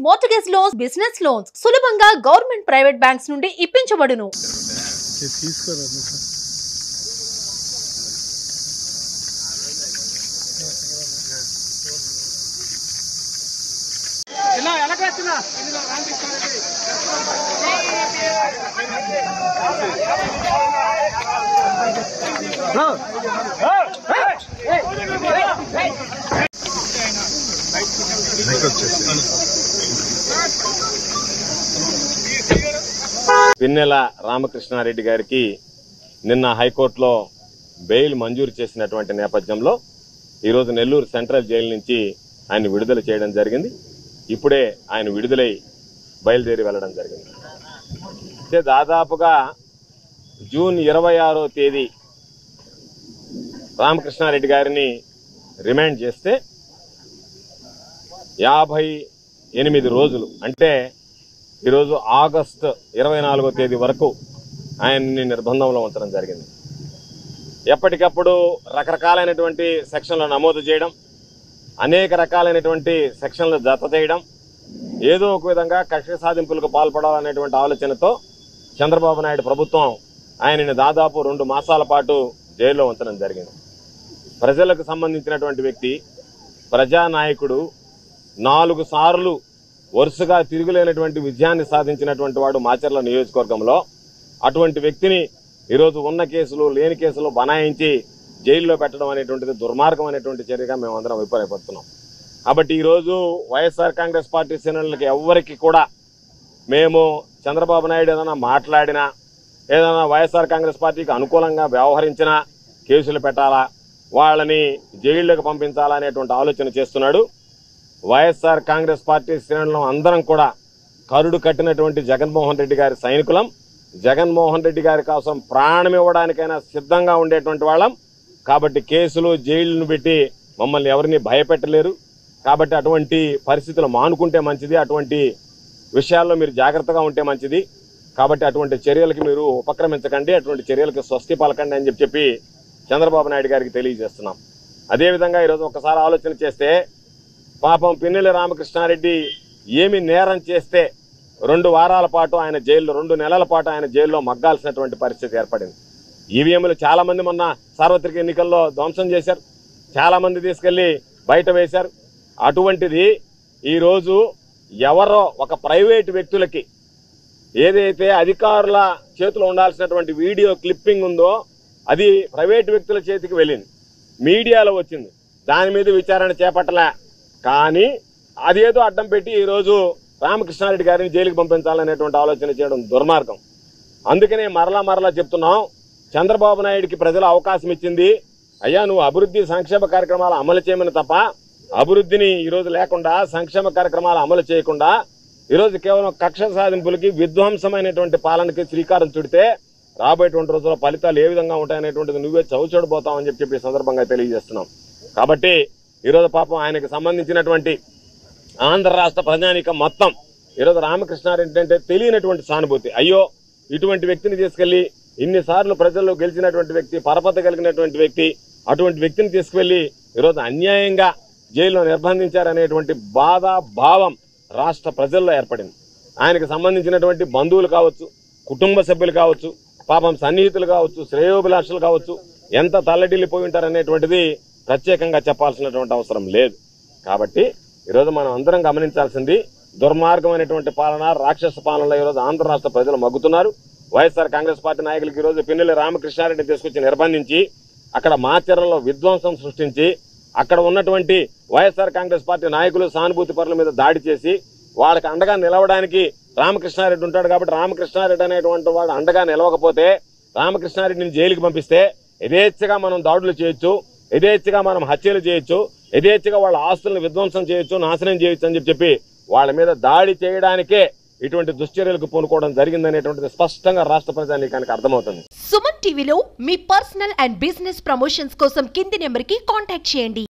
Mortgage loans, business loans సులభంగా government private banks నుండి ఇప్పించబడును. పిన్నెల రామకృష్ణారెడ్డి గారికి నిన్న హైకోర్టులో బెయిల్ మంజూరు చేసినటువంటి నేపథ్యంలో ఈరోజు నెల్లూరు సెంట్రల్ జైలు నుంచి ఆయన విడుదల చేయడం జరిగింది. ఇప్పుడే ఆయన విడుదలై బయలుదేరి వెళ్లడం జరిగింది. దాదాపుగా జూన్ 26వ తేదీ రామకృష్ణారెడ్డి గారిని రిమాండ్ చేస్తే 58 రోజులు అంటే ఈరోజు ఆగస్టు 24వ తేదీ వరకు ఆయన్ని నిర్బంధంలో ఉంచడం జరిగింది. ఎప్పటికప్పుడు రకరకాలైనటువంటి సెక్షన్లు నమోదు చేయడం, అనేక రకాలైనటువంటి సెక్షన్లు జత చేయడం, ఏదో ఒక విధంగా కక్ష సాధింపులకు పాల్పడాలనేటువంటి ఆలోచనతో చంద్రబాబు నాయుడు ప్రభుత్వం ఆయనని దాదాపు 2 మాసాల పాటు జైల్లో ఉంచడం జరిగింది. ప్రజలకు సంబంధించినటువంటి వ్యక్తి, ప్రజానాయకుడు, 4 సార్లు వరుసగా తిరుగులేనటువంటి విజయాన్ని సాధించినటువంటి వాడు మాచర్ల నియోజకవర్గంలో. అటువంటి వ్యక్తిని ఈరోజు ఉన్న కేసులు లేని కేసులు బనాయించి జైల్లో పెట్టడం అనేటువంటిది దుర్మార్గం అనేటువంటి చర్యగా మేమందరం అభిప్రాయపడుతున్నాం. కాబట్టి ఈరోజు వైఎస్ఆర్ కాంగ్రెస్ పార్టీ శ్రేణులకి ఎవరికి కూడా మేము చంద్రబాబు నాయుడు ఏదైనా మాట్లాడినా, ఏదైనా వైఎస్ఆర్ కాంగ్రెస్ పార్టీకి అనుకూలంగా వ్యవహరించినా కేసులు పెట్టాలా, వాళ్ళని జైల్లోకి పంపించాలా అనేటువంటి ఆలోచన చేస్తున్నాడు. వైఎస్ఆర్ కాంగ్రెస్ పార్టీ శ్రేణులు అందరం కూడా కరుడు కట్టినటువంటి జగన్మోహన్ రెడ్డి గారి సైనికులం. జగన్మోహన్ రెడ్డి గారి కోసం ప్రాణం ఇవ్వడానికైనా సిద్ధంగా ఉండేటువంటి వాళ్ళం. కాబట్టి కేసులు జైళ్లను పెట్టి మమ్మల్ని ఎవరిని భయపెట్టలేరు. కాబట్టి అటువంటి పరిస్థితులు మానుకుంటే మంచిది, అటువంటి విషయాల్లో మీరు జాగ్రత్తగా ఉంటే మంచిది. కాబట్టి అటువంటి చర్యలకి మీరు ఉపక్రమించకండి, అటువంటి చర్యలకు స్వస్తి పలకండి అని చెప్పి చంద్రబాబు నాయుడు గారికి తెలియజేస్తున్నాం. అదేవిధంగా ఈరోజు ఒకసారి ఆలోచన చేస్తే పాపం పిన్నెల రామకృష్ణారెడ్డి ఏమి నేరం చేస్తే 2 వారాల పాటు ఆయన జైల్లో, 2 నెలల పాటు ఆయన జైల్లో మగ్గాల్సినటువంటి పరిస్థితి ఏర్పడింది. ఈవీఎంలు చాలా మంది మొన్న సార్వత్రిక ఎన్నికల్లో ధ్వంసం చేశారు, చాలా మంది తీసుకెళ్లి బయట వేశారు. అటువంటిది ఈరోజు ఎవరో ఒక ప్రైవేటు వ్యక్తులకి ఏదైతే అధికారుల చేతిలో ఉండాల్సినటువంటి వీడియో క్లిప్పింగ్ ఉందో అది ప్రైవేటు వ్యక్తుల చేతికి వెళ్ళింది, మీడియాలో వచ్చింది, దాని మీద విచారణ చేపట్టలే. కానీ అదేదో అడ్డం పెట్టి ఈరోజు రామకృష్ణారెడ్డి గారిని జైలుకి పంపించాలనేటువంటి ఆలోచన చేయడం దుర్మార్గం. అందుకనే మరలా చెప్తున్నాం, చంద్రబాబు నాయుడికి ప్రజలు అవకాశం ఇచ్చింది, అయ్యా నువ్వు అభివృద్ధి సంక్షేమ కార్యక్రమాలు అమలు చేయమని తప్ప అభివృద్ధిని ఈరోజు లేకుండా, సంక్షేమ కార్యక్రమాలు అమలు చేయకుండా ఈరోజు కేవలం కక్ష సాధింపులకి, విధ్వంసమైనటువంటి పాలనకి శ్రీకారం చుడితే రాబోయేటువంటి రోజుల్లో ఫలితాలు ఏ విధంగా ఉంటాయనేటువంటిది నువ్వే చవిచూడబోతావని చెప్పి సందర్భంగా తెలియజేస్తున్నాం. కాబట్టి ఈరోజు పాపం ఆయనకు సంబంధించినటువంటి ఆంధ్ర రాష్ట్ర ప్రజానీకం మొత్తం ఈరోజు రామకృష్ణారెడ్డి అంటే తెలియనటువంటి సానుభూతి. అయ్యో ఇటువంటి వ్యక్తిని తీసుకెళ్లి, ఇన్నిసార్లు ప్రజల్లో గెలిచినటువంటి వ్యక్తి, పరపతి కలిగినటువంటి వ్యక్తి, అటువంటి వ్యక్తిని తీసుకువెళ్లి ఈరోజు అన్యాయంగా జైల్లో నిర్బంధించారనేటువంటి బాధ భావం రాష్ట్ర ప్రజల్లో ఏర్పడింది. ఆయనకు సంబంధించినటువంటి బంధువులు కావచ్చు, కుటుంబ సభ్యులు కావచ్చు, పాపం సన్నిహితులు కావచ్చు, శ్రేయోభిలాషులు కావచ్చు, ఎంత తల్లడిల్లిపోయి ఉంటారనేటువంటిది ప్రత్యేకంగా చెప్పాల్సినటువంటి అవసరం లేదు. కాబట్టి ఈరోజు మనం అందరం గమనించాల్సింది, దుర్మార్గమైనటువంటి పాలన, రాక్షస పాలనలో ఈరోజు ఆంధ్ర రాష్ట్ర ప్రజలు మగ్గుతున్నారు. వైఎస్ఆర్ కాంగ్రెస్ పార్టీ నాయకులకు ఈరోజు పిన్నెల రామకృష్ణారెడ్డి తీసుకొచ్చి నిర్బంధించి అక్కడ మాచర్లలో విధ్వంసం సృష్టించి అక్కడ ఉన్నటువంటి వైఎస్ఆర్ కాంగ్రెస్ పార్టీ నాయకులు, సానుభూతి పరుల మీద దాడి చేసి వాళ్ళకి అండగా నిలవడానికి రామకృష్ణారెడ్డి ఉంటాడు. కాబట్టి రామకృష్ణారెడ్డి అనేటువంటి వాడు అండగా నిలవకపోతే రామకృష్ణారెడ్డిని జైలుకి పంపిస్తే యథేచ్ఛగా మనం దాడులు చేయొచ్చు, యథేచ్ఛగా మనం హత్యలు చేయొచ్చు, యథేచ్ఛగా వాళ్ళ ఆస్తులను విధ్వంసం చేయొచ్చు, నాశనం చేయొచ్చు అని చెప్పి వాళ్ళ మీద దాడి చేయడానికే ఇటువంటి దుశ్చర్యలకు పూనుకోవడం జరిగిందనేటువంటిది స్పష్టంగా రాష్ట్ర ప్రజానీకానికి అర్థమవుతుంది. సుమన్ టీవీలో మీ పర్సనల్ అండ్ బిజినెస్ ప్రమోషన్స్ కోసం కింది నెంబర్కి కాంటాక్ట్ చేయండి.